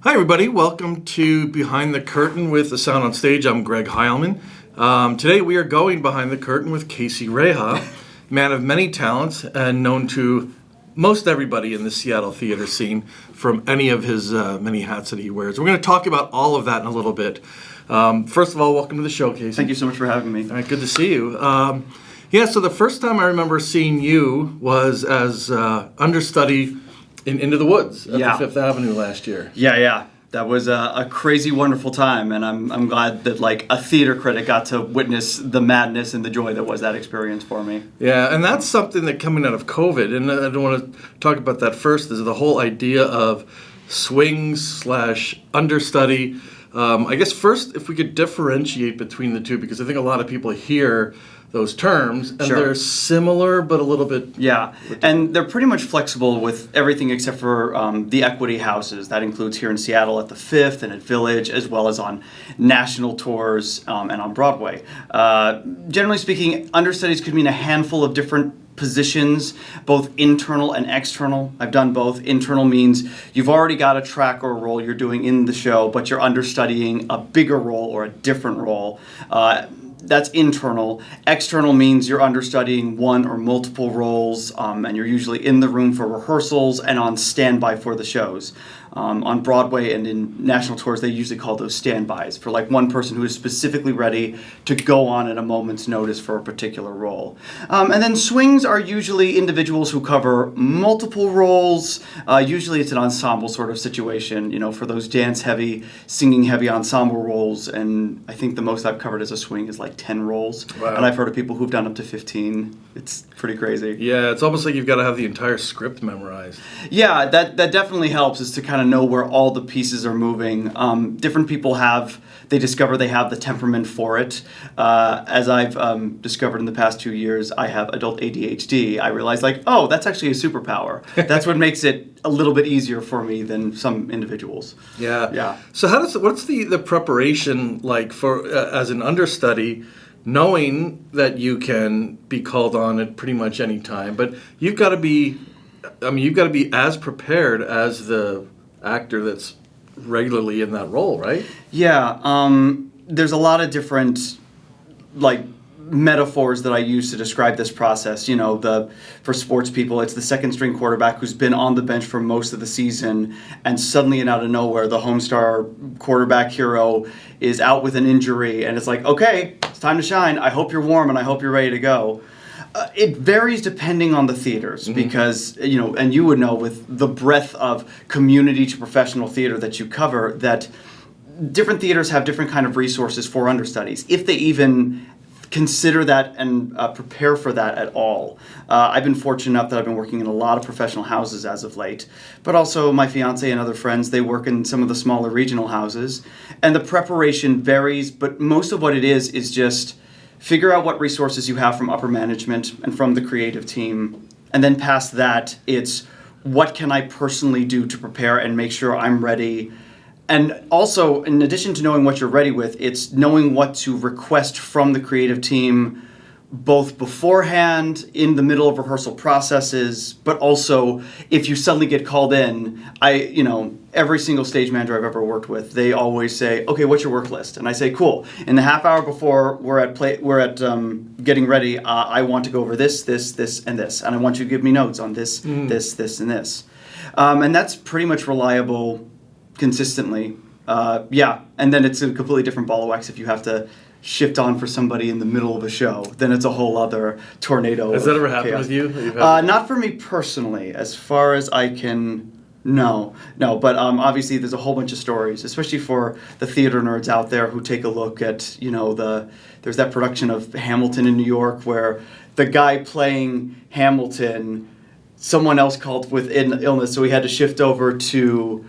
Hi, everybody. Welcome to Behind the Curtain with the Sound on Stage. I'm Greg Heilman. Today we are going behind the curtain with Casey Raiha, man of many talents and known to most everybody in the Seattle theater scene from any of his many hats that he wears. We're going to talk about all of that in a little bit. First of all, welcome to the show, Casey. Thank you so much for having me. All right, good to see you. So the first time I remember seeing you was as understudy in Into the Woods at the Fifth Avenue last year. Yeah. That was a crazy, wonderful time, and I'm glad that a theater critic got to witness the madness and the joy that was that experience for me. Yeah, and that's something that coming out of COVID, and I don't want to talk about that first, is the whole idea of swings/understudy. I guess first, if we could differentiate between the two, because I think a lot of people hear those terms, and Sure. they're similar, but a little bit... Yeah, and they're pretty much flexible with everything except for the equity houses. That includes here in Seattle at the Fifth and at Village, as well as on national tours and on Broadway. Generally speaking, understudies could mean a handful of different positions, both internal and external. I've done both. Internal means you've already got a track or a role you're doing in the show, but you're understudying a bigger role or a different role. That's internal. External means you're understudying one or multiple roles, and you're usually in the room for rehearsals and on standby for the shows. On Broadway and in national tours, they usually call those standbys for one person who is specifically ready to go on at a moment's notice for a particular role. And then swings are usually individuals who cover multiple roles. Usually it's an ensemble sort of situation, for those dance-heavy, singing-heavy ensemble roles. And I think the most I've covered as a swing is 10 roles. Wow. And I've heard of people who've done up to 15. It's pretty crazy. Yeah, it's almost like you've got to have the entire script memorized. Yeah, that definitely helps, is to kind of know where all the pieces are moving. Different people they discover they have the temperament for it. As I've discovered in the past 2 years, I have adult ADHD. I realized that's actually a superpower. That's what makes it a little bit easier for me than some individuals. Yeah. So what's the preparation like for as an understudy, knowing that you can be called on at pretty much any time, but you've got to be as prepared as the actor that's regularly in that role, right? Yeah, there's a lot of different metaphors that I use to describe this process. For sports people, it's the second string quarterback who's been on the bench for most of the season, and suddenly and out of nowhere, the home star quarterback hero is out with an injury, and it's okay, it's time to shine. I hope you're warm and I hope you're ready to go. It varies depending on the theaters, because, and you would know with the breadth of community to professional theater that you cover, that different theaters have different kind of resources for understudies, if they even consider that and prepare for that at all. I've been fortunate enough that I've been working in a lot of professional houses as of late, but also my fiance and other friends, they work in some of the smaller regional houses, and the preparation varies, but most of what it is just figure out what resources you have from upper management and from the creative team, and then past that, it's what can I personally do to prepare and make sure I'm ready. And also, in addition to knowing what you're ready with, it's knowing what to request from the creative team, both beforehand, in the middle of rehearsal processes, but also if you suddenly get called in. Every single stage manager I've ever worked with, they always say, "Okay, what's your work list?" And I say, "Cool. In the half hour before we're at getting ready, I want to go over this, and this, and I want you to give me notes on this, this, and this." And that's pretty much reliable consistently. And then it's a completely different ball of wax if you have to shift on for somebody in the middle of a show. Then it's a whole other tornado. Has that ever happened chaos. with you? Not for me personally, as far as I can. No, but obviously there's a whole bunch of stories, especially for the theater nerds out there who take a look at, there's that production of Hamilton in New York where the guy playing Hamilton, someone else called with illness, so he had to shift over to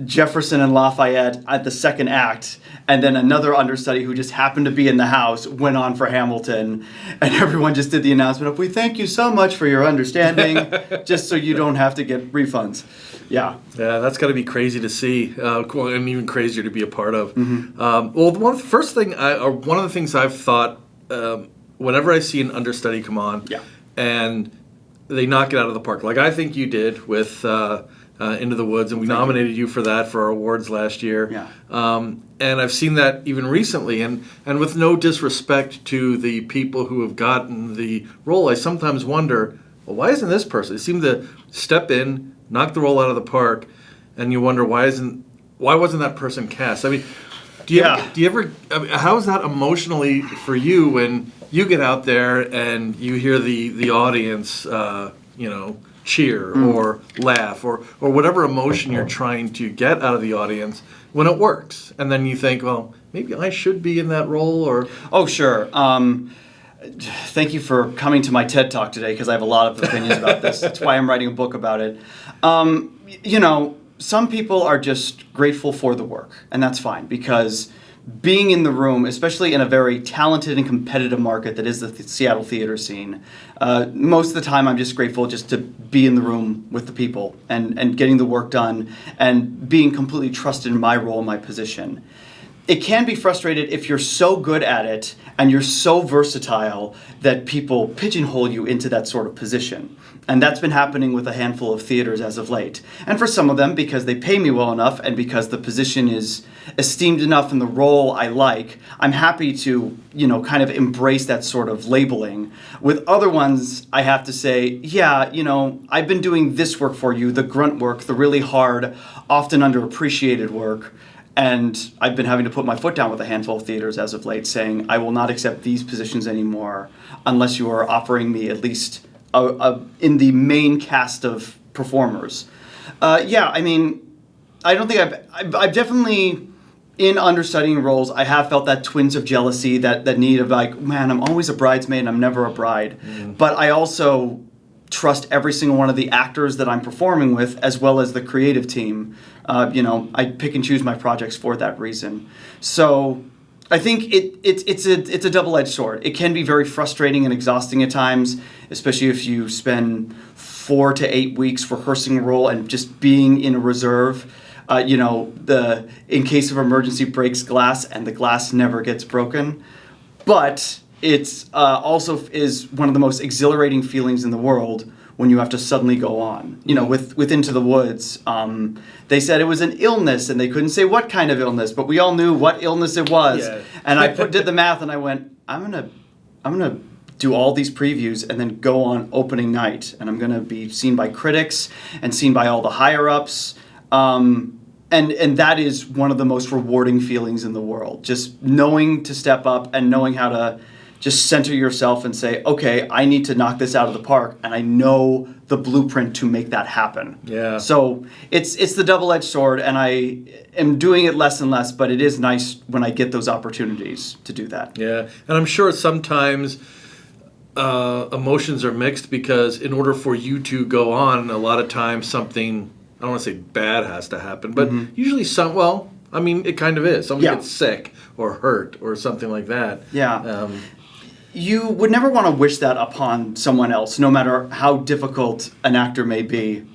Jefferson and Lafayette at the second act, and then another understudy who just happened to be in the house went on for Hamilton, and everyone just did the announcement of, "We thank you so much for your understanding," just so you don't have to get refunds. Yeah, that's got to be crazy to see, and even crazier to be a part of. Mm-hmm. One of the things I've thought whenever I see an understudy come on, and they knock it out of the park, like I think you did with Into the Woods, and we nominated you for that for our awards last year. Yeah. And I've seen that even recently, and with no disrespect to the people who have gotten the role, I sometimes wonder, well, why isn't this person? They seem to step in, knock the role out of the park, and you wonder why wasn't that person cast? I mean, do you ever I mean, how is that emotionally for you when you get out there and you hear the audience, cheer or laugh or whatever emotion you're trying to get out of the audience when it works, and then you think, well, maybe I should be in that role, or Oh, sure. Thank you for coming to my TED Talk today, because I have a lot of opinions about this. That's why I'm writing a book about it. Some people are just grateful for the work, and that's fine, because being in the room, especially in a very talented and competitive market that is the Seattle theater scene, most of the time I'm just grateful just to be in the room with the people and getting the work done and being completely trusted in my role and my position. It can be frustrated if you're so good at it and you're so versatile that people pigeonhole you into that sort of position. And that's been happening with a handful of theaters as of late. And for some of them, because they pay me well enough and because the position is esteemed enough in the role I like, I'm happy to, kind of embrace that sort of labeling. With other ones, I have to say, I've been doing this work for you, the grunt work, the really hard, often underappreciated work. And I've been having to put my foot down with a handful of theaters as of late, saying I will not accept these positions anymore unless you are offering me at least in the main cast of performers. I don't think I've definitely, in understudying roles, I have felt that twinge of jealousy, that need of like, man, I'm always a bridesmaid and I'm never a bride. But I also trust every single one of the actors that I'm performing with, as well as the creative team. I pick and choose my projects for that reason. So I think it's a double-edged sword. It can be very frustrating and exhausting at times, especially if you spend 4 to 8 weeks rehearsing a role and just being in a reserve. In case of emergency breaks glass and the glass never gets broken. But it's also is one of the most exhilarating feelings in the world when you have to suddenly go on. With Into the Woods, they said it was an illness, and they couldn't say what kind of illness, but we all knew what illness it was. Yeah. And I did the math, and I went, I'm gonna do all these previews and then go on opening night, and I'm gonna be seen by critics and seen by all the higher ups. And that is one of the most rewarding feelings in the world. Just knowing to step up and knowing how to just center yourself and say, okay, I need to knock this out of the park, and I know the blueprint to make that happen. Yeah. So it's the double-edged sword, and I am doing it less and less, but it is nice when I get those opportunities to do that. Yeah, and I'm sure sometimes emotions are mixed, because in order for you to go on, a lot of times something, I don't want to say bad has to happen, but usually it kind of is. Somebody gets sick or hurt or something like that. Yeah. You would never want to wish that upon someone else, no matter how difficult an actor may be.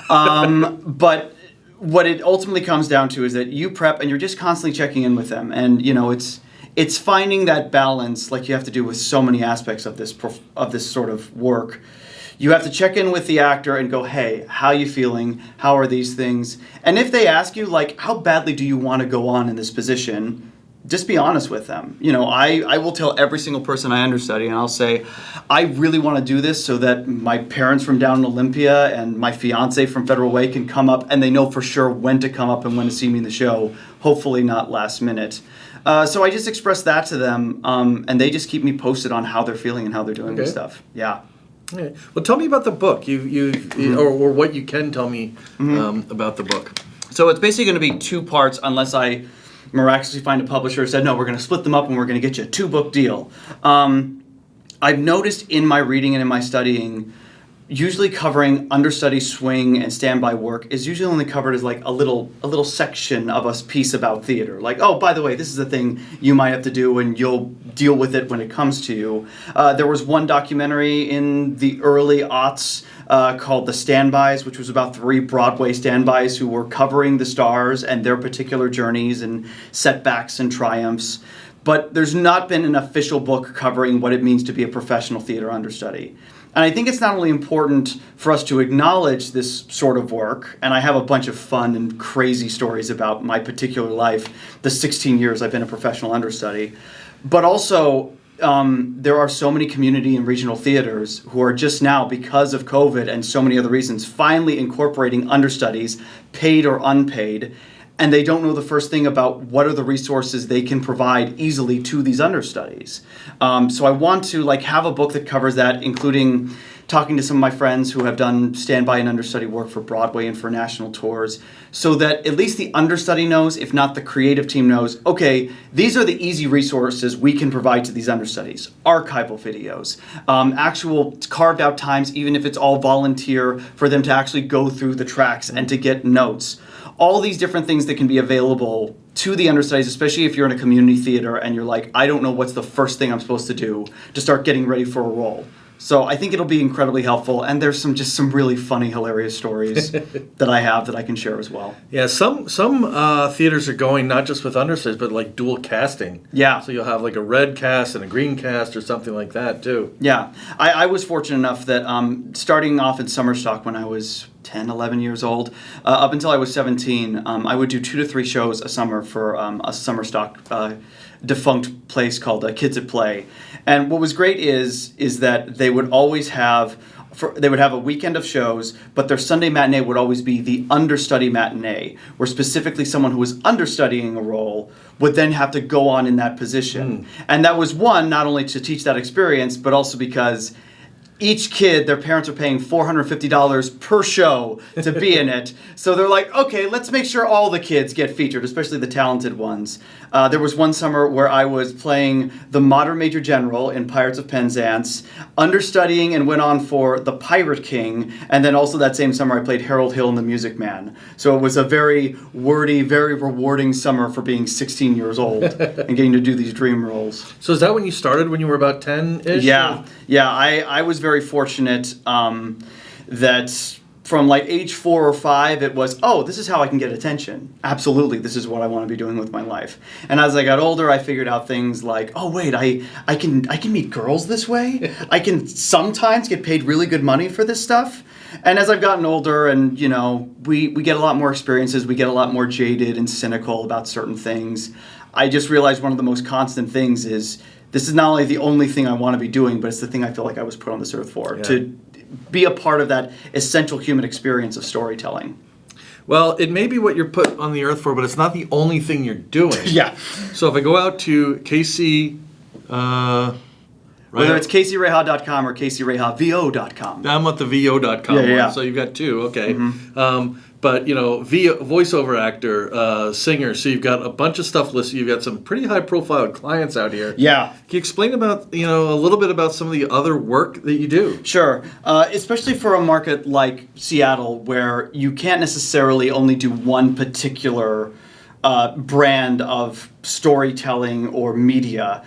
But what it ultimately comes down to is that you prep and you're just constantly checking in with them. And, it's finding that balance, like you have to do with so many aspects of this sort of work. You have to check in with the actor and go, hey, how are you feeling? How are these things? And if they ask you, like, how badly do you want to go on in this position? Just be honest with them. I will tell every single person I understudy, and I'll say, I really want to do this so that my parents from down in Olympia and my fiance from Federal Way can come up, and they know for sure when to come up and when to see me in the show, hopefully not last minute. So I just express that to them, and they just keep me posted on how they're feeling and how they're doing with stuff. Yeah. Okay. Well, tell me about the book, or what you can tell me about the book. So it's basically going to be 2 parts, unless I miraculously find a publisher who said, no, we're going to split them up and we're going to get you a 2-book deal. I've noticed in my reading and in my studying, usually covering understudy, swing, and standby work is usually only covered as like a little section of a piece about theater. Like, oh, by the way, this is a thing you might have to do and you'll deal with it when it comes to you. There was one documentary in the early aughts called The Standbys, which was about 3 Broadway standbys who were covering the stars and their particular journeys and setbacks and triumphs. But there's not been an official book covering what it means to be a professional theater understudy. And I think it's not only important for us to acknowledge this sort of work, and I have a bunch of fun and crazy stories about my particular life, the 16 years I've been a professional understudy, but also there are so many community and regional theaters who are just now, because of COVID and so many other reasons, finally incorporating understudies, paid or unpaid, and they don't know the first thing about what are the resources they can provide easily to these understudies. So I want to have a book that covers that, including talking to some of my friends who have done standby and understudy work for Broadway and for national tours, so that at least the understudy knows, if not the creative team knows, okay, these are the easy resources we can provide to these understudies. Archival videos, actual carved out times, even if it's all volunteer, for them to actually go through the tracks and to get notes. All these different things that can be available to the understudies, especially if you're in a community theater and you're like, I don't know what's the first thing I'm supposed to do to start getting ready for a role. So I think it'll be incredibly helpful, and there's some really funny, hilarious stories that I have that I can share as well. Yeah, some theaters are going not just with understudies, but like dual casting. Yeah. So you'll have like a red cast and a green cast or something like that too. Yeah. I was fortunate enough that starting off in summer stock when I was 10, 11 years old, up until I was 17, I would do 2 to 3 shows a summer for a summer stock defunct place called Kids at Play. And what was great is that they would always have a weekend of shows, but their Sunday matinee would always be the understudy matinee, where specifically someone who was understudying a role would then have to go on in that position. And that was not only to teach that experience, but also because each kid, their parents are paying $450 per show to be in it. So they're like, okay, let's make sure all the kids get featured, especially the talented ones. There was one summer where I was playing the modern Major General in Pirates of Penzance, understudying and went on for the Pirate King, and then also that same summer I played Harold Hill in The Music Man. So it was a very wordy, very rewarding summer for being 16 years old and getting to do these dream roles. So is that when you started, when you were about 10-ish? Yeah. I was very fortunate that from age 4 or 5, it was, this is how I can get attention. Absolutely, this is what I want to be doing with my life. And as I got older, I figured out things like, wait, I can meet girls this way. I can sometimes get paid really good money for this stuff. And as I've gotten older and, we get a lot more experiences, we get a lot more jaded and cynical about certain things, I just realized one of the most constant things is this is not only the only thing I want to be doing, but it's the thing I feel like I was put on this earth for, to be a part of that essential human experience of storytelling. Well, it may be what you're put on the earth for, but it's not the only thing you're doing. Yeah. So if I go out to Casey... Whether it's CaseyRaiha.com or CaseyRaihaVO.com. I'm at the VO.com one, yeah. So you've got 2, okay. Mm-hmm. But, voiceover actor, singer, so you've got a bunch of stuff listed. You've got some pretty high-profile clients out here. Yeah. Can you explain about, a little bit about some of the other work that you do? Sure. Especially for a market like Seattle, where you can't necessarily only do one particular brand of storytelling or media.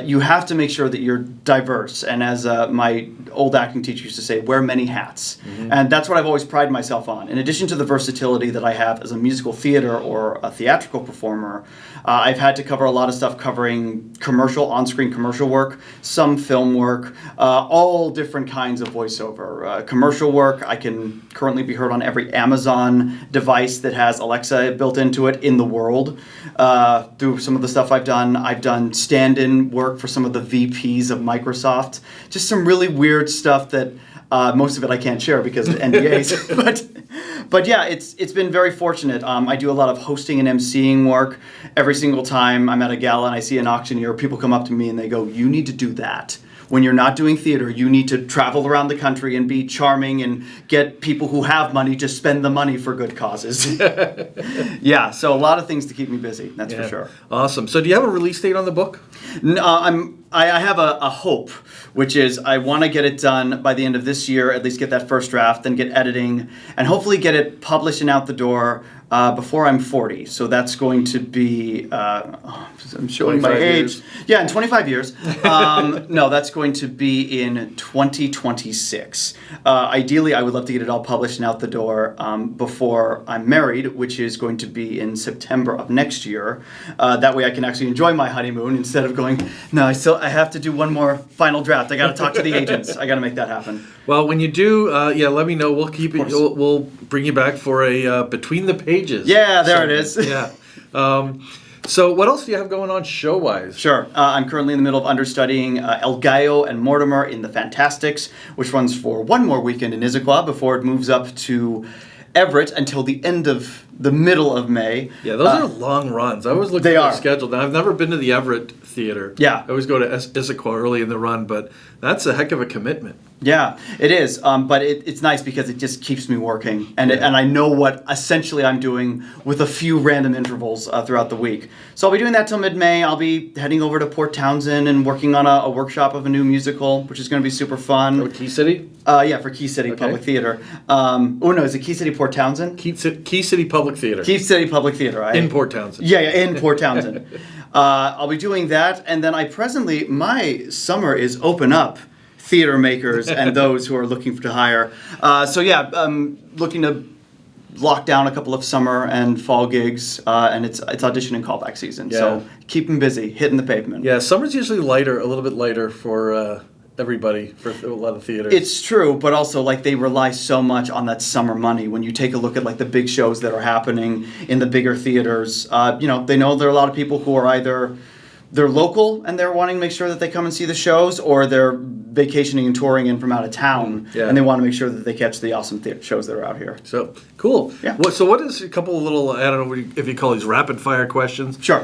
You have to make sure that you're diverse. And as my old acting teacher used to say, wear many hats. Mm-hmm. And that's what I've always prided myself on. In addition to the versatility that I have as a musical theater or a theatrical performer, I've had to cover a lot of stuff covering on-screen commercial work, some film work, all different kinds of voiceover. Commercial work, I can currently be heard on every Amazon device that has Alexa built into it in the world. Through some of the stuff I've done stand-in work for some of the VPs of Microsoft. Just some really weird stuff that most of it I can't share because of NDAs. But yeah, it's been very fortunate. I do a lot of hosting and emceeing work. Every single time I'm at a gala and I see an auctioneer, people come up to me and they go, "You need to do that. When you're not doing theater, you need to travel around the country and be charming and get people who have money to spend the money for good causes." Yeah, so a lot of things to keep me busy, that's for sure. Awesome. So do you have a release date on the book? I have a hope, which is I want to get it done by the end of this year, at least get that first draft, then get editing, and hopefully get it published and out the door before I'm 40. So that's going to be, I'm showing my 25 age. years. Yeah, in 25 years. No, that's going to be in 2026. Ideally, I would love to get it all published and out the door before I'm married, which is going to be in September of next year. That way I can actually enjoy my honeymoon instead of going, no, I have to do one more final draft. I got to talk to the agents. I got to make that happen. Well, when you do, let me know. We'll keep it. We'll bring you back for a between the pages. Yeah, there it is. Yeah. So what else do you have going on show-wise? Sure. I'm currently in the middle of understudying El Gallo and Mortimer in The Fantastics, which runs for one more weekend in Issaquah before it moves up to Everett until the middle of May. Yeah, those are long runs. I always look at the schedule. Now, I've never been to the Everett Theater. Yeah. I always go to Issaquah early in the run, but that's a heck of a commitment. Yeah, it is. But it's nice because it just keeps me working. And I know what essentially I'm doing with a few random intervals throughout the week. So I'll be doing that till mid-May. I'll be heading over to Port Townsend and working on a workshop of a new musical, which is going to be super fun. Oh, Key City? Yeah, for Key City Public Theater. Is it Key City Port Townsend? Key City Public Theater. Key City Public Theater. In Port Townsend. Yeah, in Port Townsend. I'll be doing that, and then my summer is open up theater makers and those who are looking to hire. I'm looking to lock down a couple of summer and fall gigs, and it's audition and callback season. Yeah. So keep them busy, hitting the pavement. Yeah, summer's usually a little bit lighter for everybody, for a lot of theaters. It's true, but also they rely so much on that summer money. When you take a look at the big shows that are happening in the bigger theaters, they know there are a lot of people who are either they're local and they're wanting to make sure that they come and see the shows, or they're vacationing and touring in from out of town, and they want to make sure that they catch the awesome shows that are out here. So, cool. Yeah. What is a couple of little, I don't know if you call these rapid fire questions. Sure.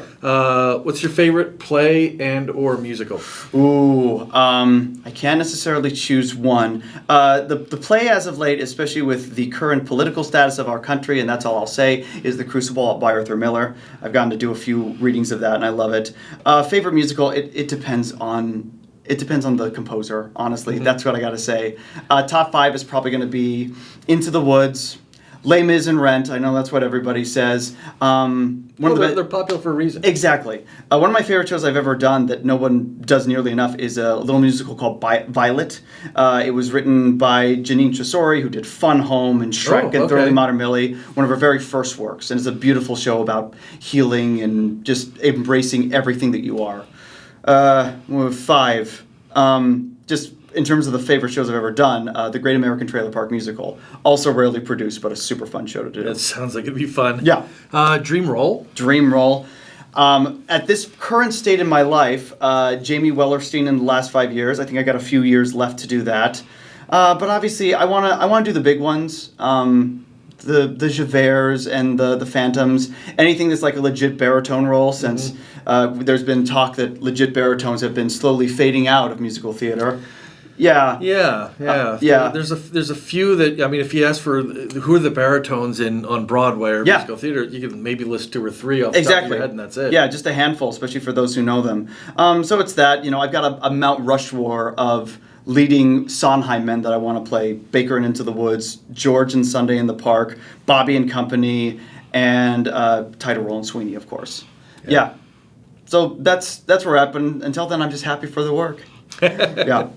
What's your favorite play and or musical? Ooh, I can't necessarily choose one. The play as of late, especially with the current political status of our country, and that's all I'll say, is The Crucible by Arthur Miller. I've gotten to do a few readings of that, and I love it. Favorite musical, it depends on the composer, honestly. Mm-hmm. That's what I got to say. Top 5 is probably going to be Into the Woods, Les Mis and Rent. I know that's what everybody says. They're popular for a reason. Exactly. One of my favorite shows I've ever done that no one does nearly enough is a little musical called Violet. It was written by Janine Tresori, who did Fun Home and Shrek and Thoroughly Modern Millie, one of her very first works. And it's a beautiful show about healing and just embracing everything that you are. 5. Just in terms of the favorite shows I've ever done, the Great American Trailer Park Musical. Also rarely produced, but a super fun show to do. It sounds like it'd be fun. Yeah. Dream role? Dream role. At this current state in my life, Jamie Wellerstein in the last 5 years. I think I got a few years left to do that. But obviously, I want to do the big ones. The Javerts and the Phantoms, anything that's like a legit baritone role, since there's been talk that legit baritones have been slowly fading out of musical theater. Yeah. Yeah. There's a few that, I mean, if you ask for who are the baritones on Broadway or musical theater, you can maybe list 2 or 3 off the top of your head, and that's it. Yeah, just a handful, especially for those who know them. So it's that, I've got a Mount Rushmore of leading Sondheim men that I want to play: Baker and Into the Woods, George and Sunday in the Park, Bobby and Company, and Title Role and Sweeney, of course. Yeah. So that's where we're at, but until then, I'm just happy for the work. Yeah.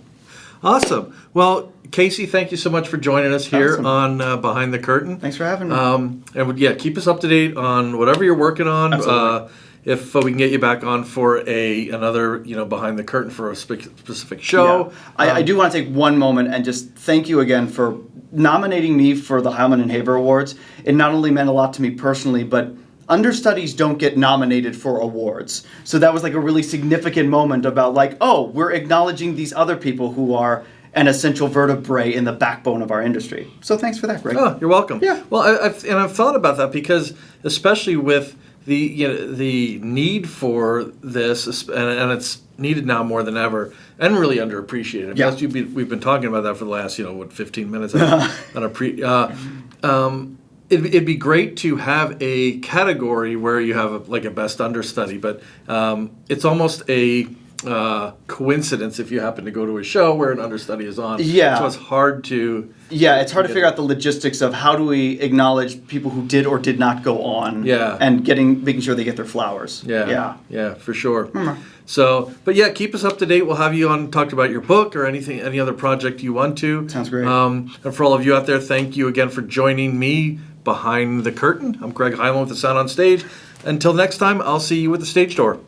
Awesome. Well, Casey, thank you so much for joining us here on Behind the Curtain. Thanks for having me. And keep us up to date on whatever you're working on. Absolutely. If we can get you back on for another Behind the Curtain for a specific show. Yeah. I do want to take one moment and just thank you again for nominating me for the Heilman and Haber Awards. It not only meant a lot to me personally, but understudies don't get nominated for awards. So that was a really significant moment about we're acknowledging these other people who are an essential vertebrae in the backbone of our industry. So thanks for that, Greg. Oh, you're welcome. Yeah. Well, I've thought about that because especially with the need for this, and it's needed now more than ever, and really underappreciated. Yeah. We've been talking about that for the last 15 minutes on a pre. It'd be great to have a category where you have a best understudy, but it's almost a coincidence if you happen to go to a show where an understudy is on. Yeah. So it's hard to. Yeah, it's hard to figure out the logistics of how do we acknowledge people who did or did not go on. Yeah. And making sure they get their flowers. Yeah, for sure. So, but yeah, keep us up to date. We'll have you on, talk about your book or any other project you want to. Sounds great. And for all of you out there, thank you again for joining me behind the curtain. I'm Greg Hyman with the Sound on Stage. Until next time, I'll see you at the stage door.